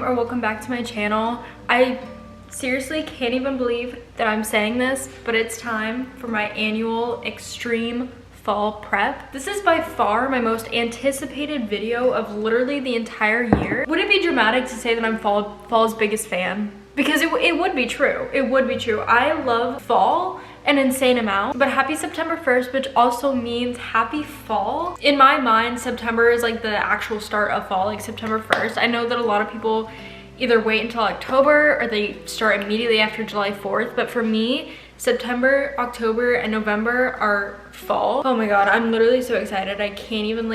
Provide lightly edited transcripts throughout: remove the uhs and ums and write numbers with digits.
or welcome back to my channel. I seriously can't even believe that I'm saying this, but it's time for my annual extreme fall prep. This is by far my most anticipated video of literally the entire year. Would it be dramatic to say that I'm fall's biggest fan? Because it would be true. It would be true. I love fall an insane amount, but happy September 1st, which also means happy fall. In my mind, September is like the actual start of fall, like September 1st. I know that a lot of people either wait until October or they start immediately after July 4th, but for me, September, October, and November are fall. Oh my god, I'm literally so excited. I can't even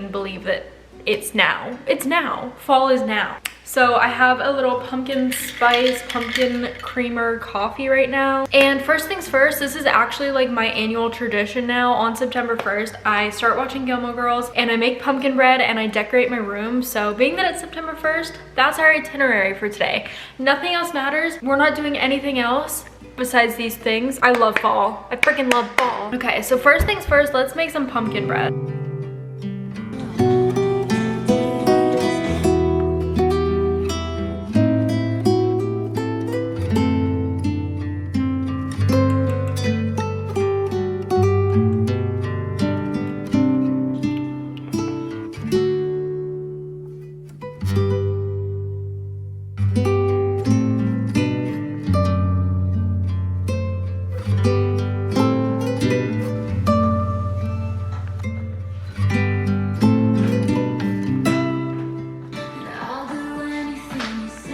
believe that it's now. It's now. Fall is now. So I have a little pumpkin spice, pumpkin creamer coffee right now. And first things first, this is actually like my annual tradition now. On September 1st, I start watching Gilmore Girls and I make pumpkin bread and I decorate my room. So being that it's September 1st, that's our itinerary for today. Nothing else matters. We're not doing anything else besides these things. I love fall. I freaking love fall. Okay, so first things first, let's make some pumpkin bread.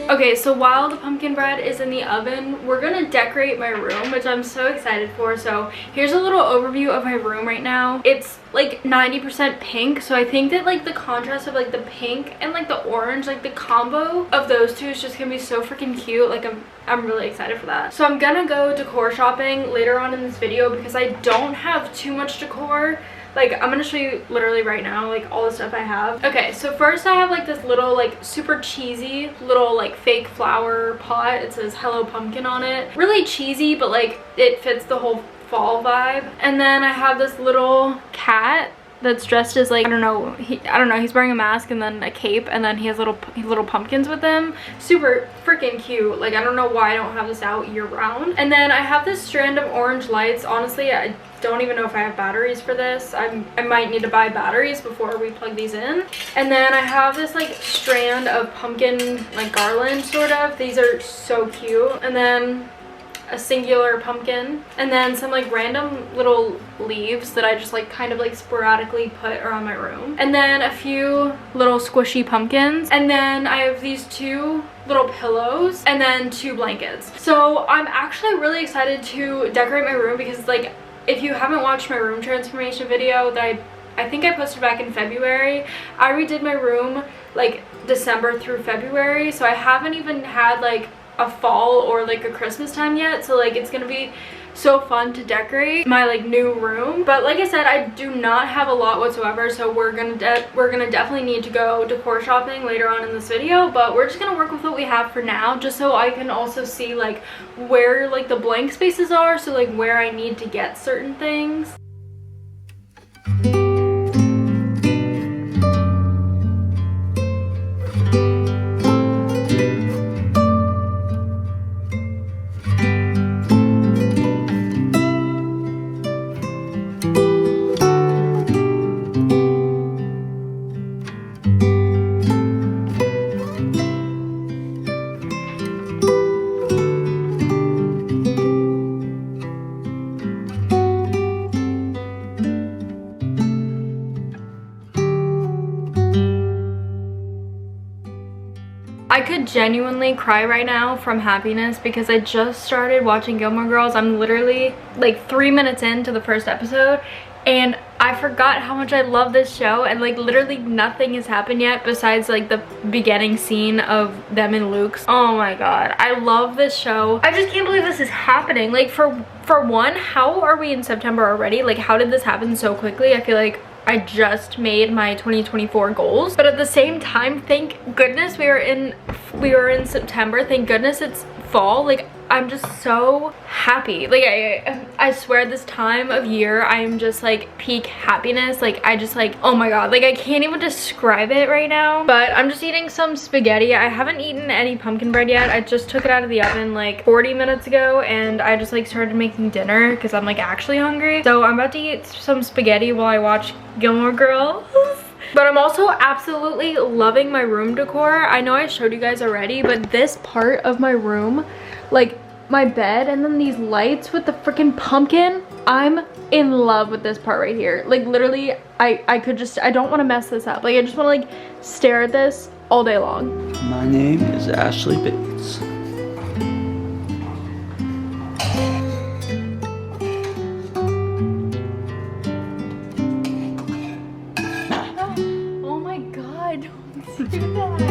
Okay, so while the pumpkin bread is in the oven, we're gonna decorate my room, which I'm so excited for. So here's a little overview of my room right now. It's like 90% pink, so I think that like the contrast of like the pink and like the orange, like the combo of those two is just gonna be so freaking cute. Like I'm really excited for that. So I'm gonna go decor shopping later on in this video because I don't have too much decor. Like, I'm gonna show you literally right now, like, all the stuff I have. Okay, so first I have, like, this little, like, super cheesy little, like, fake flower pot. It says Hello Pumpkin on it. Really cheesy, but, like, it fits the whole fall vibe. And then I have this little cat that's dressed as, like, I don't know, he's wearing a mask and then a cape, and then he has little pumpkins with him. Super freaking cute. Like, I don't know why I don't have this out year round. And then I have this strand of orange lights. Honestly, I don't even know if I have batteries for this. I might need to buy batteries before we plug these in. And then I have this like strand of pumpkin like garland sort of. These are so cute. And then a singular pumpkin, and then some like random little leaves that I just like kind of like sporadically put around my room, and then a few little squishy pumpkins, and then I have these two little pillows and then two blankets. So I'm actually really excited to decorate my room because like if you haven't watched my room transformation video that I think I posted back in February, I redid my room like December through February, so I haven't even had like a fall or like a Christmas time yet. So like it's gonna be so fun to decorate my like new room. But like I said, I do not have a lot whatsoever, so we're gonna definitely need to go decor shopping later on in this video, but we're just gonna work with what we have for now, just so I can also see like where like the blank spaces are, so like where I need to get certain things. I could genuinely cry right now from happiness because I just started watching Gilmore Girls. I'm literally like 3 minutes into the first episode and I forgot how much I love this show, and like literally nothing has happened yet besides like the beginning scene of them and Luke's. Oh my god, I love this show. I just can't believe this is happening. Like for one, how are we in September already? Like how did this happen so quickly? I feel like I just made my 2024 goals, but at the same time, thank goodness we are in September. Thank goodness it's fall. Like I'm just so happy. Like I I swear this time of year I am just like peak happiness. Like I just like, oh my god, like I can't even describe it right now. But I'm just eating some spaghetti. I haven't eaten any pumpkin bread yet. I just took it out of the oven like 40 minutes ago, and I just like started making dinner because I'm like actually hungry. So I'm about to eat some spaghetti while I watch Gilmore Girls. But I'm also absolutely loving my room decor. I know I showed you guys already, but this part of my room, like my bed and then these lights with the freaking pumpkin, I'm in love with this part right here. Like literally, I could just, I don't want to mess this up. Like I just want to like stare at this all day long. My name is Ashley Bates. Oh my god, don't do that.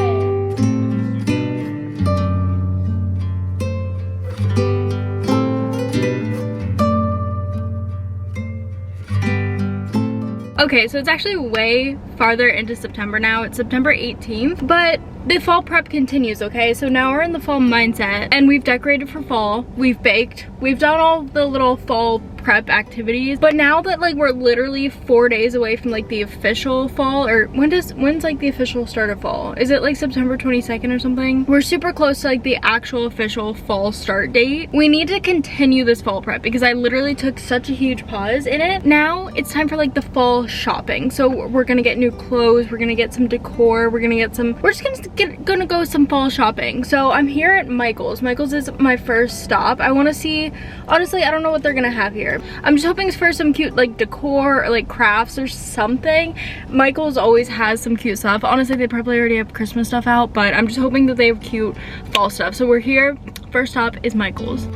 Okay, so it's actually way farther into September now. It's September 18th, but the fall prep continues, okay? So now we're in the fall mindset, and we've decorated for fall, we've baked, we've done all the little fall prep activities, but now that like we're literally 4 days away from like the official fall, or when's like the official start of fall? Is it like September 22nd or something? We're super close to like the actual official fall start date. We need to continue this fall prep because I literally took such a huge pause in it. Now it's time for like the fall shopping. So we're gonna get new clothes, we're gonna get some decor, we're just gonna go some fall shopping. So I'm here at Micahel's. Micahel's is my first stop. I want to see, honestly, I don't know what they're gonna have here. I'm just hoping for some cute like decor or like crafts or something. Micahel's always has some cute stuff. Honestly, they probably already have Christmas stuff out, but I'm just hoping that they have cute fall stuff. So we're here. First stop is Micahel's.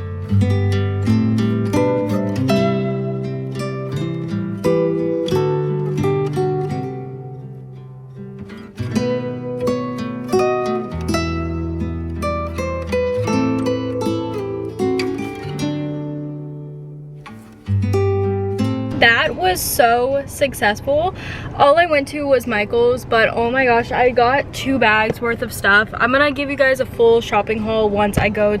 That was so successful. All I went to was Micahel's, but oh my gosh, I got 2 bags worth of stuff. I'm gonna give you guys a full shopping haul once I'm gonna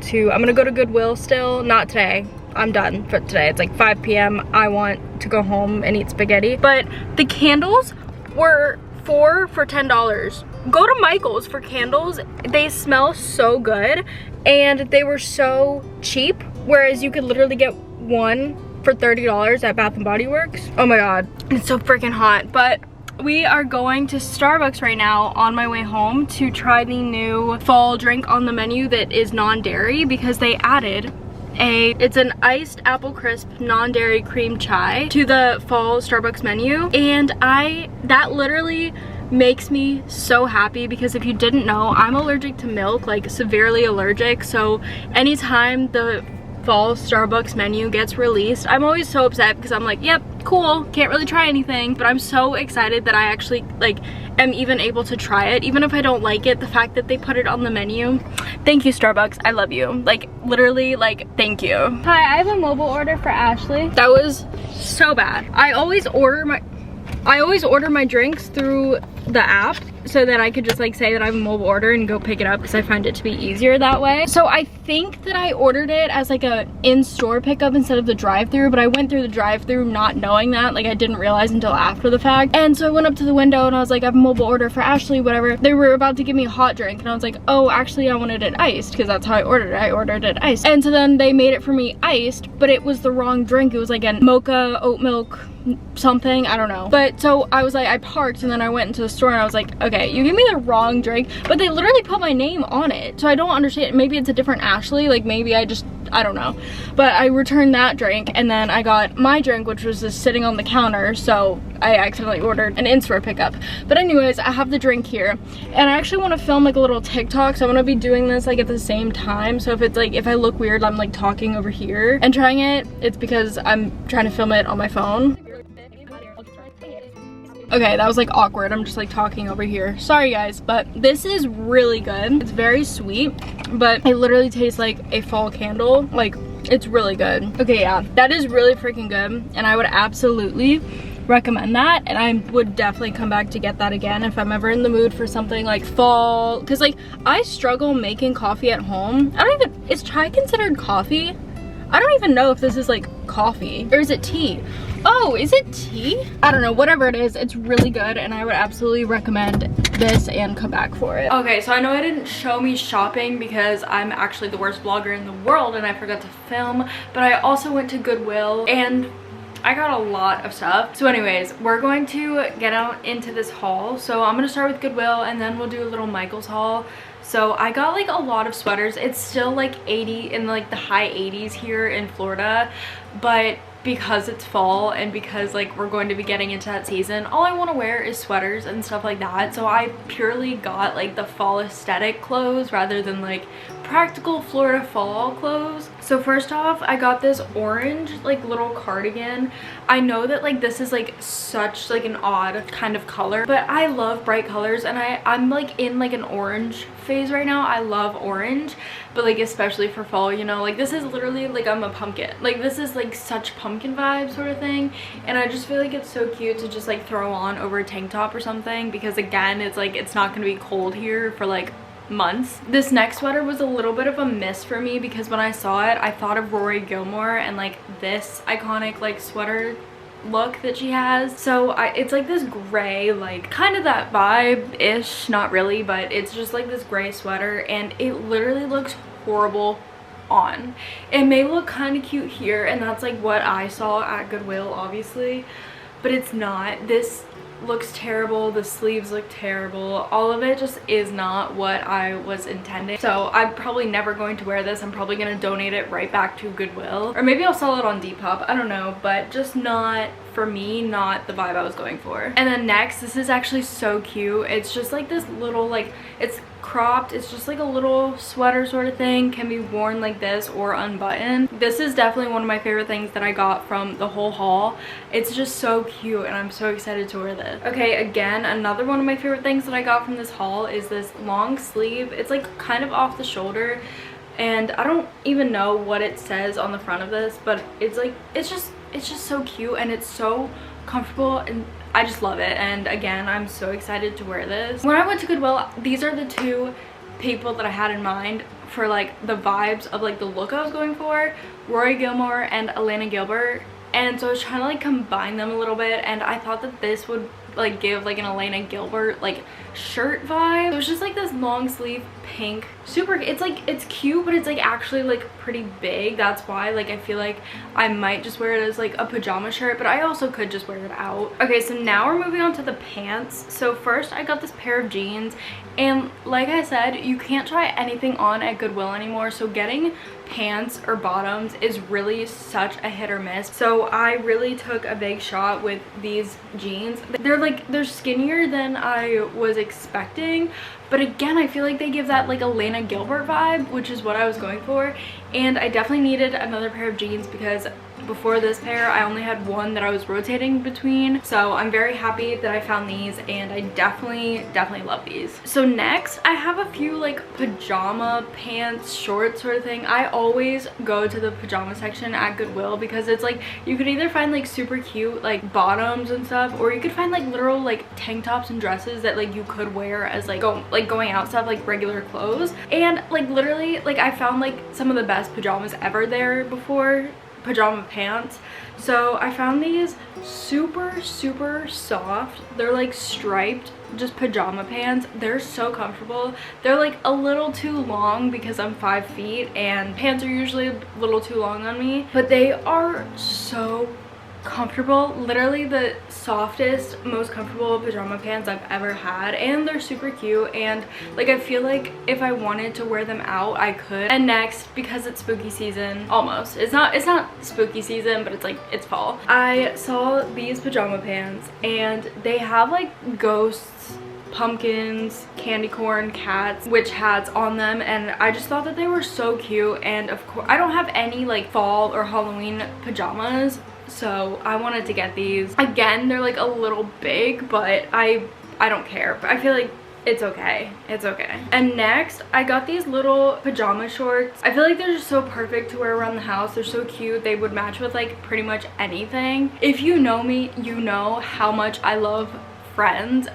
go to Goodwill still. Not today, I'm done for today. It's like 5 p.m. I want to go home and eat spaghetti. But the candles were 4 for $10. Go to Micahel's for candles. They smell so good and they were so cheap, whereas you could literally get one for $30 at Bath & Body Works. Oh my god, it's so freaking hot. But we are going to Starbucks right now on my way home to try the new fall drink on the menu that is non-dairy, because they added it's an iced apple crisp non-dairy cream chai to the fall Starbucks menu, and that literally makes me so happy, because if you didn't know, I'm allergic to milk, like severely allergic. So anytime the fall Starbucks menu gets released, I'm always so upset because I'm like, yep, cool, can't really try anything. But I'm so excited that I actually like am even able to try it, even if I don't like it. The fact that they put it on the menu, thank you Starbucks, I love you. Like literally, like, thank you. Hi, I have a mobile order for Ashley. That was so bad. I always order my drinks through the app so that I could just like say that I have a mobile order and go pick it up, because I find it to be easier that way. So I think that I ordered it as like a in-store pickup instead of the drive-through, but I went through the drive-through not knowing that. Like I didn't realize until after the fact. And so I went up to the window and I was like, I have a mobile order for Ashley, whatever. They were about to give me a hot drink and I was like, oh, actually I wanted it iced, because that's how I ordered it. I ordered it iced. And so then they made it for me iced, but it was the wrong drink. It was like a mocha oat milk something, I don't know. But so I was like, I parked and then I went into the store and I was like, okay, you give me the wrong drink, but they literally put my name on it. So I don't understand. Maybe it's a different Ashley, like maybe I don't know. But I returned that drink and then I got my drink, which was just sitting on the counter, so I accidentally ordered an in-store pickup. But anyways, I have the drink here and I actually want to film like a little TikTok, so I'm gonna be doing this like at the same time. So if it's like, if I look weird, I'm like talking over here and trying it, it's because I'm trying to film it on my phone. Okay, that was like awkward. I'm just like talking over here. Sorry guys, but this is really good. It's very sweet, but it literally tastes like a fall candle. Like, it's really good. Okay, yeah, that is really freaking good, and I would absolutely recommend that, and I would definitely come back to get that again if I'm ever in the mood for something like fall, because like I struggle making coffee at home. Is chai considered coffee? I don't even know if this is like coffee, or is it tea? Oh, is it tea? I don't know, whatever it is, it's really good and I would absolutely recommend this and come back for it. Okay, so I know I didn't show me shopping because I'm actually the worst vlogger in the world and I forgot to film, but I also went to Goodwill and I got a lot of stuff. So anyways, we're going to get out into this haul. So I'm gonna start with Goodwill and then we'll do a little Michael's haul. So I got like a lot of sweaters. It's still like 80 in like the high 80s here in Florida, but because it's fall and because like we're going to be getting into that season, all I want to wear is sweaters and stuff like that. So I purely got like the fall aesthetic clothes rather than like practical Florida fall clothes. So first off, I got this orange like little cardigan. I know that like this is like such like an odd kind of color, but I love bright colors and I'm like in like an orange phase right now. I love orange, but like especially for fall, you know, like this is literally like I'm a pumpkin. Like this is like such pumpkin vibe sort of thing, and I just feel like it's so cute to just like throw on over a tank top or something, because again, it's like it's not gonna be cold here for like months. This next sweater was a little bit of a miss for me because when I saw it, I thought of Rory Gilmore and like this iconic like sweater look that she has. So it's like this gray, like kind of that vibe-ish, not really, but it's just like this gray sweater and it literally looks horrible on. It may look kind of cute here and that's like what I saw at Goodwill obviously, but it's not. This looks terrible, the sleeves look terrible, all of it just is not what I was intending. So I'm probably never going to wear this. I'm probably going to donate it right back to Goodwill, or maybe I'll sell it on Depop, I don't know, but just not for me, not the vibe I was going for. And then next, this is actually so cute. It's just like this little, like, it's cropped, it's just like a little sweater sort of thing, can be worn like this or unbuttoned. This is definitely one of my favorite things that I got from the whole haul. It's just so cute and I'm so excited to wear this. Okay, again, another one of my favorite things that I got from this haul is this long sleeve. It's like kind of off the shoulder and I don't even know what it says on the front of this, but it's like it's just so cute and it's so comfortable and I just love it. And again, I'm so excited to wear this. When I went to Goodwill, these are the two people that I had in mind for like the vibes of like the look I was going for: Rory Gilmore and Elena Gilbert. And so I was trying to like combine them a little bit, and I thought that this would like give like an Elena Gilbert like shirt vibe. It was just like this long sleeve pink, super, it's like it's cute, but it's like actually like pretty big. That's why like I feel like I might just wear it as like a pajama shirt, but I also could just wear it out. Okay, so now we're moving on to the pants. So first I got this pair of jeans, and like I said, you can't try anything on at Goodwill anymore, so getting pants or bottoms is really such a hit or miss. So I really took a big shot with these jeans. They're skinnier than I was expecting, but again, I feel like they give that like Elena Gilbert vibe, which is what I was going for. And I definitely needed another pair of jeans because before this pair I only had one that I was rotating between. So I'm very happy that I found these, and I definitely love these. So next I have a few like pajama pants, shorts sort of thing. I always go to the pajama section at Goodwill because it's like you could either find like super cute like bottoms and stuff, or you could find like literal like tank tops and dresses that like you could wear as like going out stuff, like regular clothes. And like literally like I found like some of the best pajamas ever there before pajama pants. So I found these super soft, they're like striped just pajama pants. They're so comfortable. They're like a little too long because I'm 5 feet and pants are usually a little too long on me, but they are so comfortable. Literally the softest, most comfortable pajama pants I've ever had, and they're super cute, and like I feel like if I wanted to wear them out I could. And next, because it's spooky season, almost, it's not spooky season, but it's like it's fall, I saw these pajama pants and they have like ghosts, pumpkins, candy corn, cats, witch hats on them, and I just thought that they were so cute. And of course I don't have any like fall or Halloween pajamas, so I wanted to get these. Again, they're like a little big, but I don't care. But I feel like it's okay. It's okay. And next, I got these little pajama shorts. I feel like they're just so perfect to wear around the house. They're so cute. They would match with like pretty much anything. If you know me, you know how much I love Friends.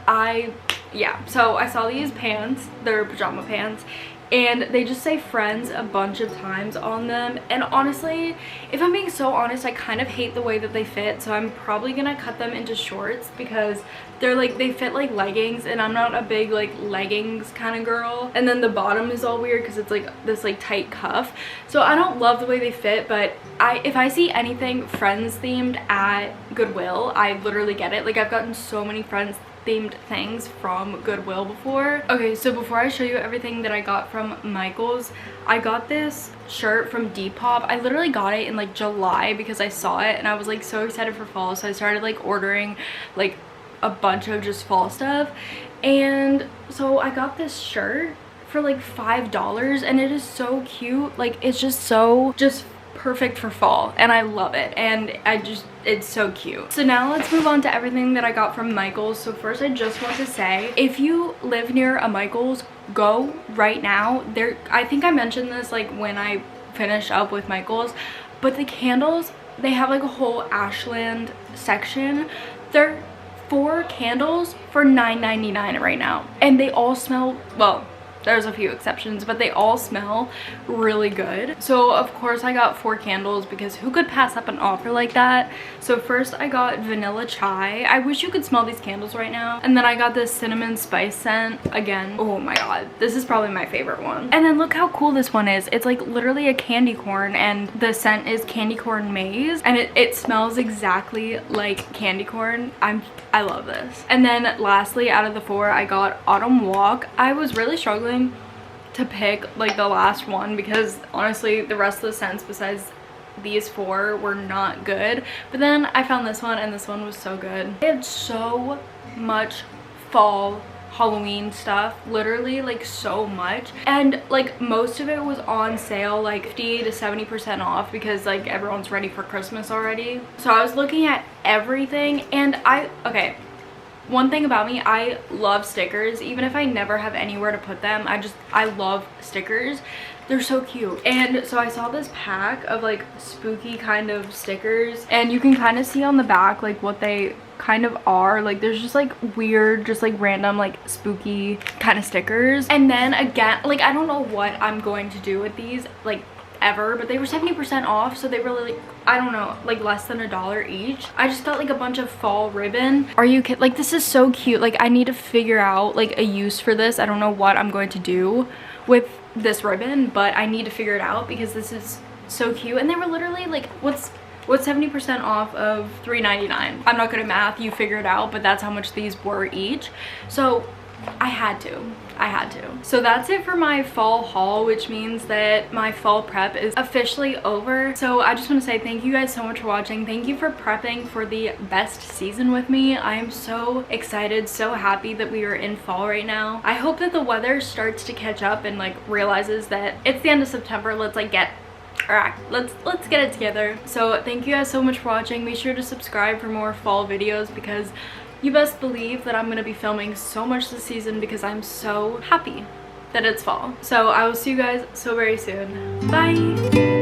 Yeah, so I saw these pants, they're pajama pants, and they just say friends a bunch of times on them. And honestly, if I'm being so honest, I kind of hate the way that they fit, so I'm probably gonna cut them into shorts because they're like, they fit like leggings, and I'm not a big like leggings kind of girl. And then the bottom is all weird because it's like this like tight cuff, so I don't love the way they fit. But if I see anything Friends themed at Goodwill, I literally get it. Like, I've gotten so many Friends themed things from Goodwill before. Okay, so before I show you everything that I got from Michael's, I got this shirt from Depop. I literally got it in like July because I saw it and I was like so excited for fall, so I started like ordering like a bunch of just fall stuff. And so I got this shirt for like $5, and it is so cute. Like, it's just perfect for fall, and I love it, and it's so cute. So now let's move on to everything that I got from Michael's. So first, I just want to say, if you live near a Michael's, go right now. I think I mentioned this like when I finished up with Michael's, but the candles, they have like a whole Ashland section. They're 4 candles for $9.99 right now, and they all smell, well, there's a few exceptions, but they all smell really good. So of course I got 4 candles because who could pass up an offer like that? So first I got vanilla chai. I wish you could smell these candles right now. And then I got this cinnamon spice scent. Again, oh my god, this is probably my favorite one. And then look how cool this one is. It's like literally a candy corn, and the scent is candy corn maize, and it smells exactly like candy corn. I love this. And then lastly, out of the 4, I got Autumn Walk. I was really struggling to pick like the last one because honestly the rest of the scents besides these 4 were not good, but then I found this one, and this one was so good. They had so much fall Halloween stuff, literally like so much, and like most of it was on sale, like 50 to 70% off, because like everyone's ready for Christmas already. So I was looking at everything, and okay, one thing about me, I love stickers. Even if I never have anywhere to put them, I love stickers. They're so cute. And so I saw this pack of like spooky kind of stickers, and you can kind of see on the back like what they kind of are. Like, there's just like weird, just like random like spooky kind of stickers. And then again, like, I don't know what I'm going to do with these like ever, but they were 70% off, so they were like, I don't know, like less than $1 each. I just got like a bunch of fall ribbon. Are you kidding? Like, this is so cute. Like, I need to figure out like a use for this. I don't know what I'm going to do with this ribbon, but I need to figure it out because this is so cute. And they were literally like, what's 70% off of $3.99? I'm not good at math, you figure it out, but that's how much these were each. So I had to. So that's it for my fall haul, which means that my fall prep is officially over. So I just want to say thank you guys so much for watching. Thank you for prepping for the best season with me. I am so excited, so happy that we are in fall right now. I hope that the weather starts to catch up and like realizes that it's the end of September. Let's like let's get it together. So thank you guys so much for watching. Be sure to subscribe for more fall videos because you best believe that I'm going to be filming so much this season because I'm so happy that it's fall. So I will see you guys so very soon. Bye!